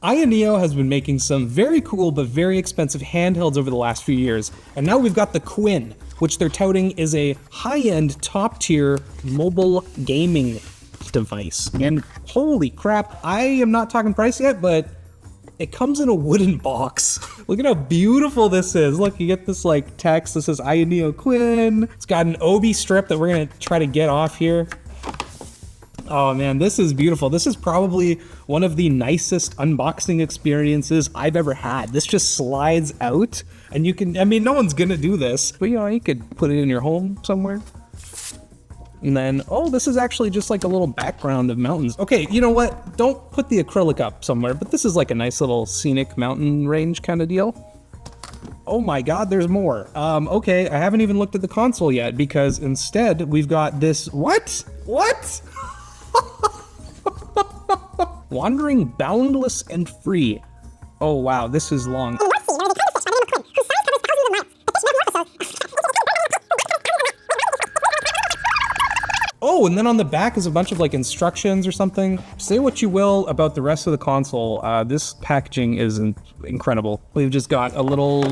AYANEO has been making some very cool but very expensive handhelds over the last few years, and now we've got the Kun, which they're touting is a high-end, top-tier mobile gaming device. And holy crap, I am not talking price yet, but it comes in a wooden box. Look at how beautiful this is. Look, you get this like text that says AYANEO Kun. It's got an obi strip that we're gonna try to get off here. Oh man, this is beautiful. This is probably one of the nicest unboxing experiences I've ever had. This just slides out and you can, I mean, no one's gonna do this, but you know, you could put it in your home somewhere. And then, oh, this is actually just like a little background of mountains. Okay, you know what? Don't put the acrylic up somewhere, but this is like a nice little scenic mountain range kind of deal. Oh my God, there's more. Okay, I haven't even looked at the console yet because instead we've got this, what? Wandering, boundless, and free. Oh wow, this is long. Oh, and then on the back is a bunch of like instructions or something. Say what you will about the rest of the console, this packaging is incredible. We've just got a little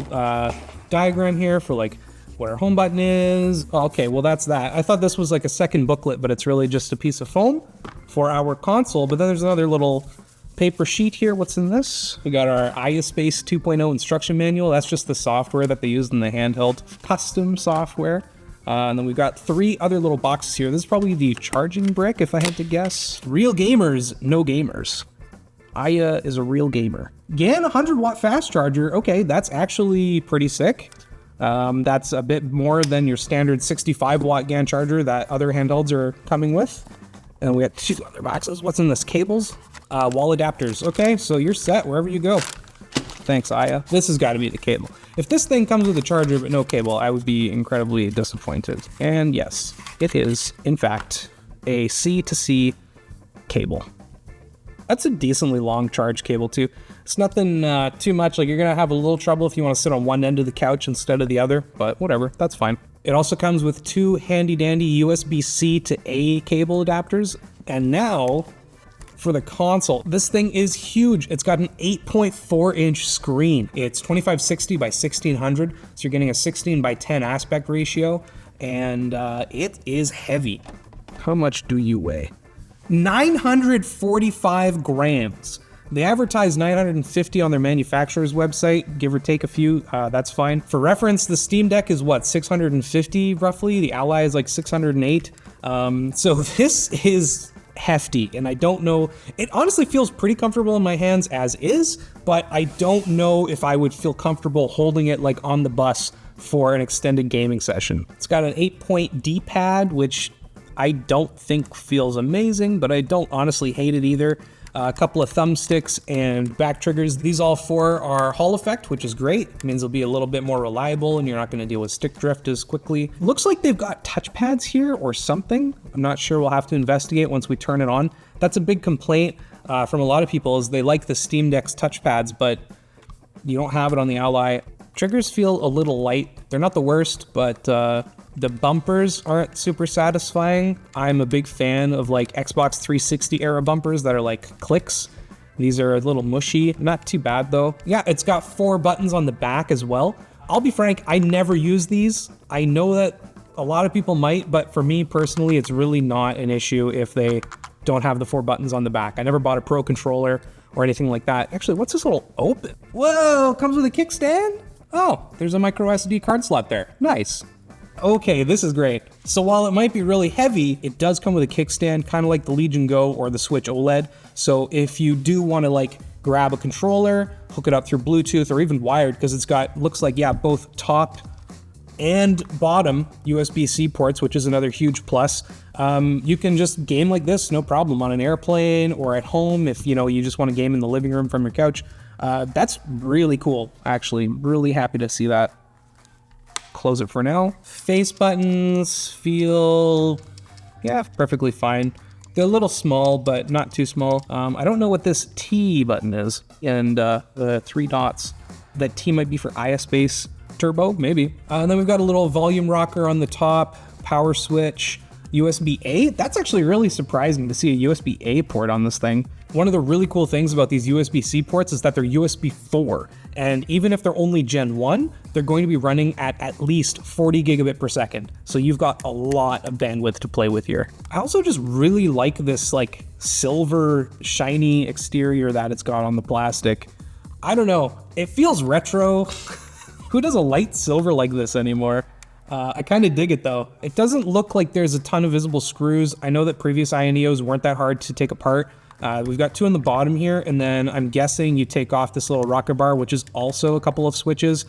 diagram here for like what our home button is. Oh, okay, well that's that. I thought this was like a second booklet, but it's really just a piece of foam for our console. But then there's another little paper sheet here. What's in this? We got our iSpace 2.0 instruction manual. That's just the software that they use in the handheld custom software. And then we've got 3 other little boxes here. This is probably the charging brick, if I had to guess. Real gamers, no gamers. Aya is a real gamer. GAN 100-watt fast charger. Okay, that's actually pretty sick. That's a bit more than your standard 65-watt GAN charger that other handhelds are coming with. And we got 2 other boxes. What's in this? Cables? Wall adapters. Okay, so you're set wherever you go. Thanks, Aya. This has got to be the cable. If this thing comes with a charger but no cable, I would be incredibly disappointed. And yes, it is, in fact, a C-to-C cable. That's a decently long charge cable too. It's nothing too much, like you're gonna have a little trouble if you want to sit on one end of the couch instead of the other, but whatever, that's fine. It also comes with 2 handy dandy USB-C to A cable adapters. And now, for the console, this thing is huge. It's got an 8.4-inch screen. It's 2560 by 1600, so you're getting a 16 by 10 aspect ratio, and it is heavy. How much do you weigh? 945 grams. They advertise 950 on their manufacturer's website, give or take a few, that's fine. For reference, the Steam Deck is what, 650 roughly? The Ally is like 608. So this is hefty, and I don't know, it honestly feels pretty comfortable in my hands as is, but I don't know if I would feel comfortable holding it like on the bus for an extended gaming session. It's got an 8-point D-pad, which I don't think feels amazing, but I don't honestly hate it either. A couple of thumbsticks and back triggers. These all 4 are Hall effect, which is great. It means they'll be a little bit more reliable and you're not gonna deal with stick drift as quickly. Looks like they've got touchpads here or something. I'm not sure, we'll have to investigate once we turn it on. That's a big complaint from a lot of people is they like the Steam Deck's touchpads, but you don't have it on the Ally. Triggers feel a little light. They're not the worst, but the bumpers aren't super satisfying. I'm a big fan of like Xbox 360 era bumpers that are like clicks. These are a little mushy, not too bad though. Yeah, it's got 4 buttons on the back as well. I'll be frank, I never use these. I know that a lot of people might, but for me personally, it's really not an issue if they don't have the 4 buttons on the back. I never bought a Pro controller or anything like that. Actually, what's this little open? Whoa, comes with a kickstand? Oh, there's a micro SD card slot there. Nice. Okay, this is great. So while it might be really heavy, it does come with a kickstand, kind of like the Legion Go or the Switch OLED. So if you do want to like grab a controller, hook it up through Bluetooth or even wired, because it's got, looks like, yeah, both top and bottom USB-C ports, which is another huge plus. You can just game like this, no problem, on an airplane or at home if you know you just want to game in the living room from your couch. That's really cool, actually. Really happy to see that. Close it for now. Face buttons feel, yeah, perfectly fine. They're a little small, but not too small. I don't know what this T button is, and the 3 dots. That T might be for iSpace Turbo, maybe. And then we've got a little volume rocker on the top, power switch, USB-A. That's actually really surprising to see a USB-A port on this thing. One of the really cool things about these USB-C ports is that they're USB 4, and even if they're only Gen 1, they're going to be running at least 40 gigabit per second. So you've got a lot of bandwidth to play with here. I also just really like this like silver shiny exterior that it's got on the plastic. I don't know, it feels retro. Who does a light silver like this anymore? I kind of dig it though. It doesn't look like there's a ton of visible screws. I know that previous AYANEOs weren't that hard to take apart. We've got 2 on the bottom here, and then I'm guessing you take off this little rocker bar, which is also a couple of switches.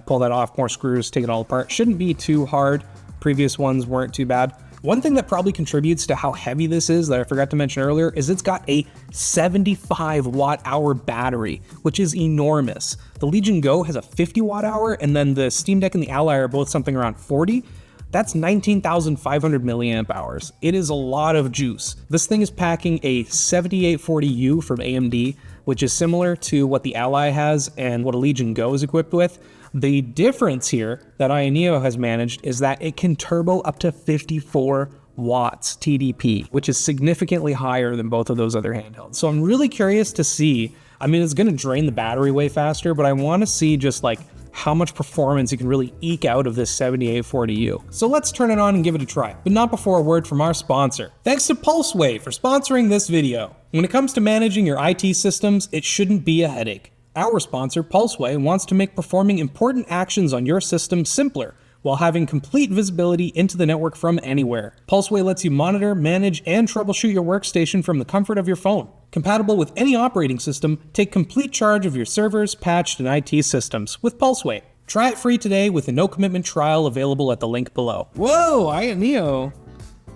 Pull that off, more screws, take it all apart. Shouldn't be too hard. Previous ones weren't too bad. One thing that probably contributes to how heavy this is that I forgot to mention earlier is it's got a 75 watt hour battery, which is enormous. The Legion Go has a 50 watt hour, and then the Steam Deck and the Ally are both something around 40. That's 19,500 milliamp hours. It is a lot of juice. This thing is packing a 7840U from AMD, which is similar to what the Ally has and what a Legion Go is equipped with. The difference here that AYANEO has managed is that it can turbo up to 54 watts TDP, which is significantly higher than both of those other handhelds. So I'm really curious to see, I mean, it's gonna drain the battery way faster, but I wanna see just like how much performance you can really eke out of this 7840U. So let's turn it on and give it a try, but not before a word from our sponsor. Thanks to Pulseway for sponsoring this video. When it comes to managing your IT systems, it shouldn't be a headache. Our sponsor, Pulseway, wants to make performing important actions on your system simpler, while having complete visibility into the network from anywhere. Pulseway lets you monitor, manage, and troubleshoot your workstation from the comfort of your phone. Compatible with any operating system, take complete charge of your servers, patched, and IT systems with Pulseway. Try it free today with a no-commitment trial available at the link below. Whoa, AYANEO.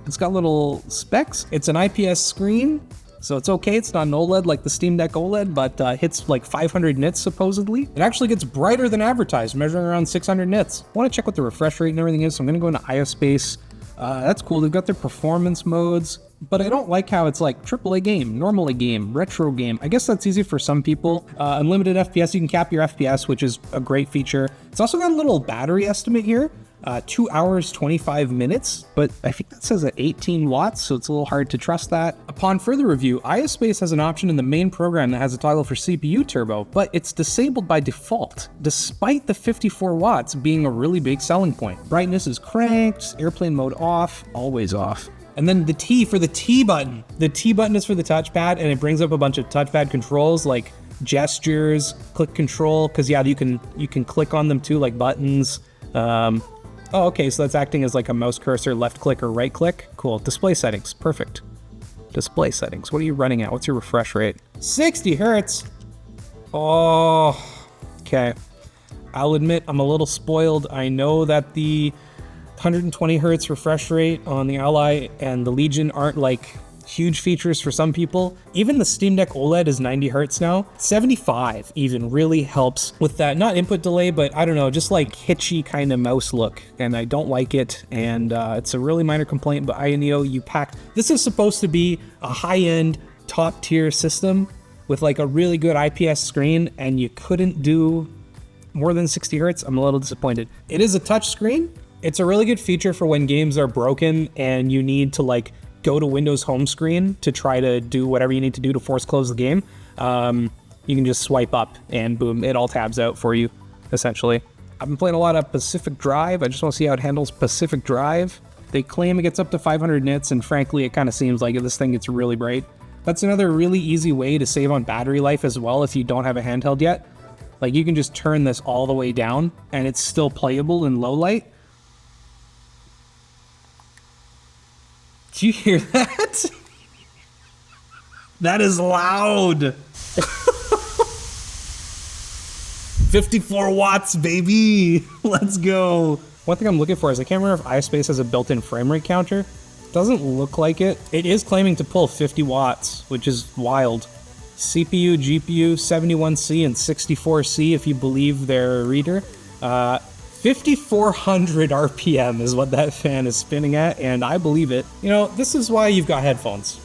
It's got little specs. It's an IPS screen, so it's okay. It's not an OLED like the Steam Deck OLED, but hits like 500 nits supposedly. It actually gets brighter than advertised, measuring around 600 nits. I want to check what the refresh rate and everything is, so I'm going to go into IOSpace. That's cool. They've got their performance modes, but I don't like how it's like AAA game, normal game, retro game. I guess that's easy for some people. Unlimited FPS, you can cap your FPS, which is a great feature. It's also got a little battery estimate here. 2 hours, 25 minutes, but I think that says at 18 watts, so it's a little hard to trust that. Upon further review, IOSpace has an option in the main program that has a toggle for CPU turbo, but it's disabled by default, despite the 54 watts being a really big selling point. Brightness is cranked, airplane mode off, always off. And then the T for the T button. The T button is for the touchpad, and it brings up a bunch of touchpad controls like gestures, click control, because yeah, you can click on them too, like buttons. Oh, okay, so that's acting as like a mouse cursor, left click or right click. Cool. Display settings, perfect. Display settings, what are you running at? What's your refresh rate? 60 hertz. Oh, okay. I'll admit I'm a little spoiled. I know that the 120 hertz refresh rate on the Ally and the Legion aren't like huge features for some people. Even the Steam Deck OLED is 90 hertz now. 75 even really helps with that, not input delay, but I don't know, just like hitchy kind of mouse look, and I don't like it, and it's a really minor complaint, but AYANEO, you packed, this is supposed to be a high-end, top-tier system with like a really good IPS screen, and you couldn't do more than 60 hertz. I'm a little disappointed. It is a touch screen. It's a really good feature for when games are broken and you need to like go to Windows home screen to try to do whatever you need to do to force close the game. You can just swipe up and boom, it all tabs out for you, essentially. I've been playing a lot of Pacific Drive. I just want to see how it handles Pacific Drive. They claim it gets up to 500 nits, and frankly, it kind of seems like this thing gets really bright. That's another really easy way to save on battery life as well if you don't have a handheld yet. Like you can just turn this all the way down and it's still playable in low light. Do you hear that? That is loud. 54 watts, baby. Let's go. One thing I'm looking for is I can't remember if iSpace has a built-in frame rate counter. Doesn't look like it. It is claiming to pull 50 watts, which is wild. CPU, GPU, 71C and 64C if you believe their reader. 5,400 RPM is what that fan is spinning at, and I believe it. You know, this is why you've got headphones.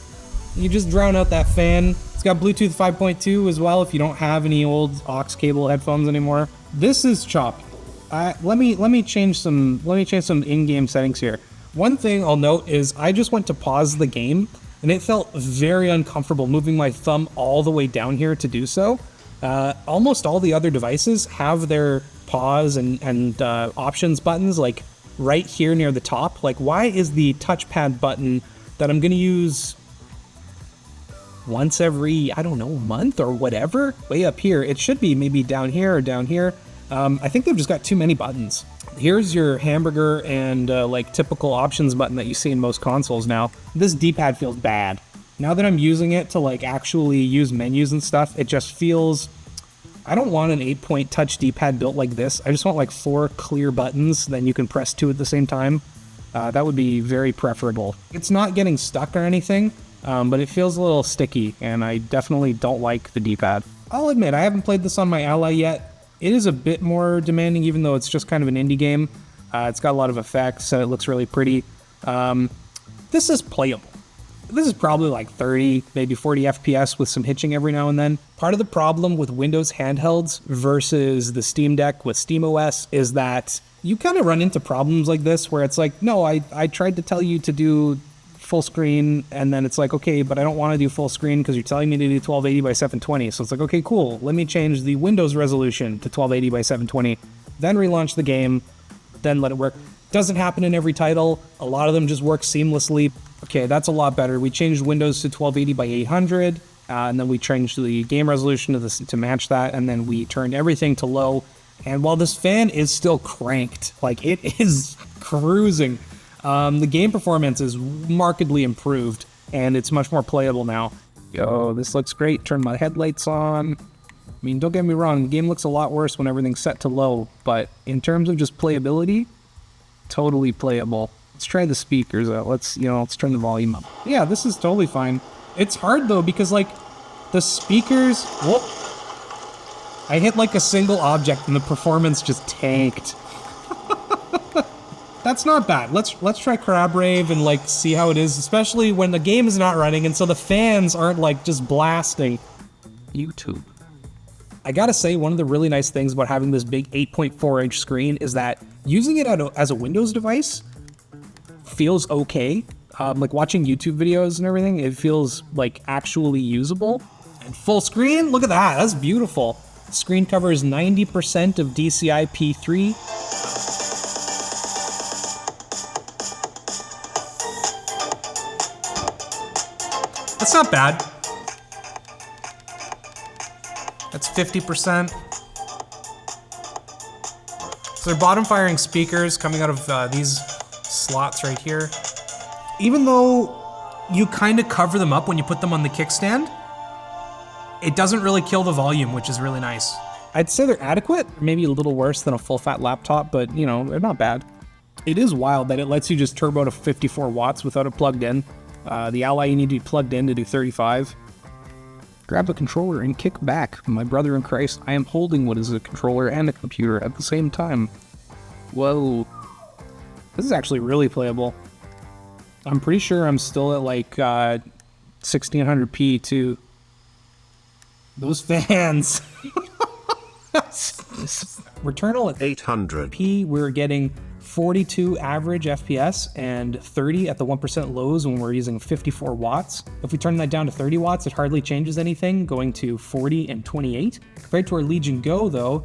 You just drown out that fan. It's got Bluetooth 5.2 as well if you don't have any old aux cable headphones anymore. This is choppy. Let me change some in-game settings here. One thing I'll note is I just went to pause the game, and it felt very uncomfortable moving my thumb all the way down here to do so. Almost all the other devices have their pause and options buttons like right here near the top. Like, why is the touchpad button that I'm gonna use once every, I don't know, month or whatever, way up here? It should be maybe down here or down here. I think they've just got too many buttons. Here's your hamburger and like typical options button that you see in most consoles now. This D-pad feels bad. Now that I'm using it to like actually use menus and stuff, it just feels, I don't want an 8-point touch D-pad built like this. I just want like 4 clear buttons, then you can press 2 at the same time. That would be very preferable. It's not getting stuck or anything, but it feels a little sticky, and I definitely don't like the D-pad. I'll admit, I haven't played this on my Ally yet. It is a bit more demanding, even though it's just kind of an indie game. It's got a lot of effects, and it looks really pretty. This is playable. This is probably like 30, maybe 40 FPS with some hitching every now and then. Part of the problem with Windows handhelds versus the Steam Deck with SteamOS is that you kind of run into problems like this where it's like, no, I tried to tell you to do full screen, and then it's like, okay, but I don't want to do full screen because you're telling me to do 1280 by 720. So it's like, okay, cool. Let me change the Windows resolution to 1280 by 720, then relaunch the game, then let it work. Doesn't happen in every title. A lot of them just work seamlessly. Okay, that's a lot better. We changed Windows to 1280 by 800, and then we changed the game resolution to match that, and then we turned everything to low. And while this fan is still cranked, like it is cruising, the game performance is markedly improved, and it's much more playable now. Yo, this looks great. Turn my headlights on. I mean, don't get me wrong, the game looks a lot worse when everything's set to low, but in terms of just playability, totally playable. Let's try the speakers out. Let's turn the volume up. Yeah, this is totally fine. It's hard though, because like the speakers, whoop, I hit like a single object and the performance just tanked. That's not bad. Let's try Crab Rave and like see how it is, especially when the game is not running and so the fans aren't like just blasting. YouTube. I gotta say, one of the really nice things about having this big 8.4-inch screen is that using it as a Windows device feels okay. Like watching YouTube videos and everything, it feels like actually usable. And full screen, look at that, that's beautiful. Screen covers 90% of DCI P3. That's not bad. That's 50%. So they're bottom firing speakers coming out of these slots right here. Even though you kind of cover them up when you put them on the kickstand, it doesn't really kill the volume, which is really nice. I'd say they're adequate, maybe a little worse than a full-fat laptop, but you know, they're not bad. It is wild that it lets you just turbo to 54 watts without it plugged in. The Ally, you need to be plugged in to do 35. Grab a controller and kick back. My brother in Christ, I am holding what is a controller and a computer at the same time. Whoa. This is actually really playable. I'm pretty sure I'm still at like 1600p too. Those fans. Returnal at 800p, we're getting 42 average FPS and 30 at the 1% lows when we're using 54 watts. If we turn that down to 30 watts, it hardly changes anything, going to 40 and 28. Compared to our Legion Go though,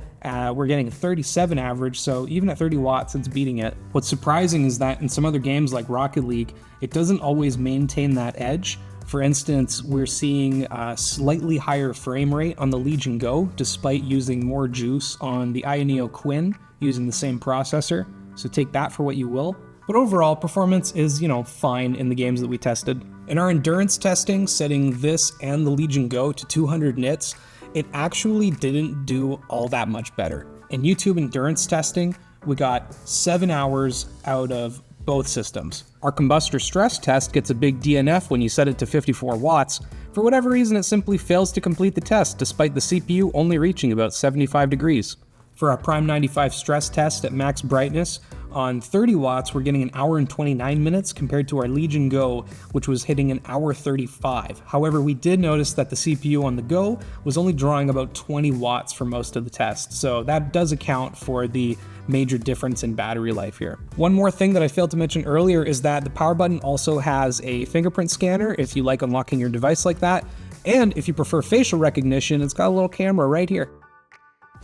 we're getting 37 average, so even at 30 watts, it's beating it. What's surprising is that in some other games like Rocket League, it doesn't always maintain that edge. For instance, we're seeing a slightly higher frame rate on the Legion Go, despite using more juice on the AYANEO Kun, using the same processor. So take that for what you will. But overall, performance is, fine in the games that we tested. In our endurance testing, setting this and the Legion Go to 200 nits, it actually didn't do all that much better. In YouTube endurance testing, we got 7 hours out of both systems. Our combustor stress test gets a big DNF when you set it to 54 watts. For whatever reason, it simply fails to complete the test, despite the CPU only reaching about 75 degrees. For our Prime 95 stress test at max brightness, On 30 watts, we're getting an hour and 29 minutes compared to our Legion Go, which was hitting an hour 35. However, we did notice that the CPU on the Go was only drawing about 20 watts for most of the test, so that does account for the major difference in battery life here. One more thing that I failed to mention earlier is that the power button also has a fingerprint scanner if you like unlocking your device like that, and if you prefer facial recognition, it's got a little camera right here.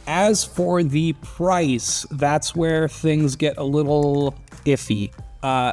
As for the price, that's where things get a little iffy.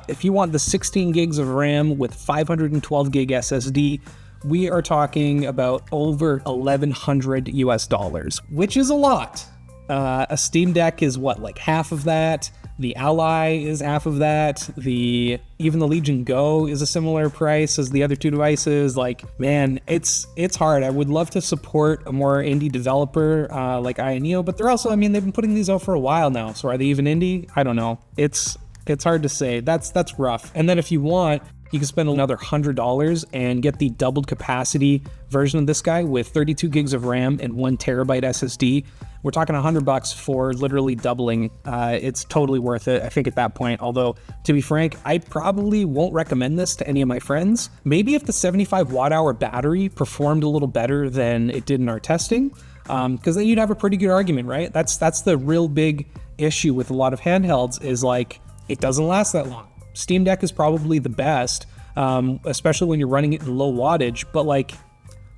If you want the 16 gigs of RAM with 512 gig SSD, we are talking about over $1,100 US, which is a lot. A Steam Deck is what, like half of that? The Ally is half of that. Even the Legion Go is a similar price as the other two devices. Like, man, it's hard. I would love to support a more indie developer like AYANEO, but they're also, I mean, they've been putting these out for a while now. So are they even indie? I don't know. It's hard to say. That's rough. And then if you want, you can spend another $100 and get the doubled capacity version of this guy with 32 gigs of RAM and 1 terabyte SSD. We're talking $100 for literally doubling. It's totally worth it, I think, at that point. Although, to be frank, I probably won't recommend this to any of my friends. Maybe if the 75 watt-hour battery performed a little better than it did in our testing, because then you'd have a pretty good argument, right? That's the real big issue with a lot of handhelds is like, it doesn't last that long. Steam Deck is probably the best, especially when you're running it in low wattage, but like,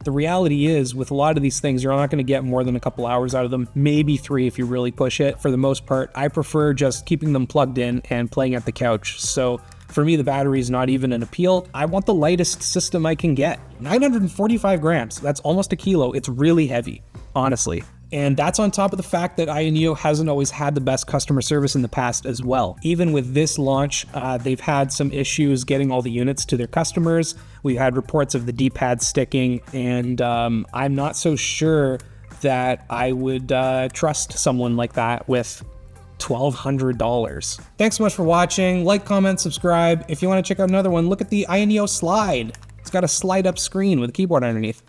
the reality is, with a lot of these things, you're not going to get more than a couple hours out of them, maybe 3 if you really push it. For the most part, I prefer just keeping them plugged in and playing at the couch. So for me, the battery is not even an appeal. I want the lightest system I can get. 945 grams, that's almost a kilo. It's really heavy, honestly. And that's on top of the fact that AYANEO hasn't always had the best customer service in the past as well. Even with this launch, they've had some issues getting all the units to their customers. We've had reports of the D-pad sticking, and I'm not so sure that I would trust someone like that with $1,200. Thanks so much for watching. Like, comment, subscribe. If you want to check out another one, look at the AYANEO Slide. It's got a slide-up screen with a keyboard underneath.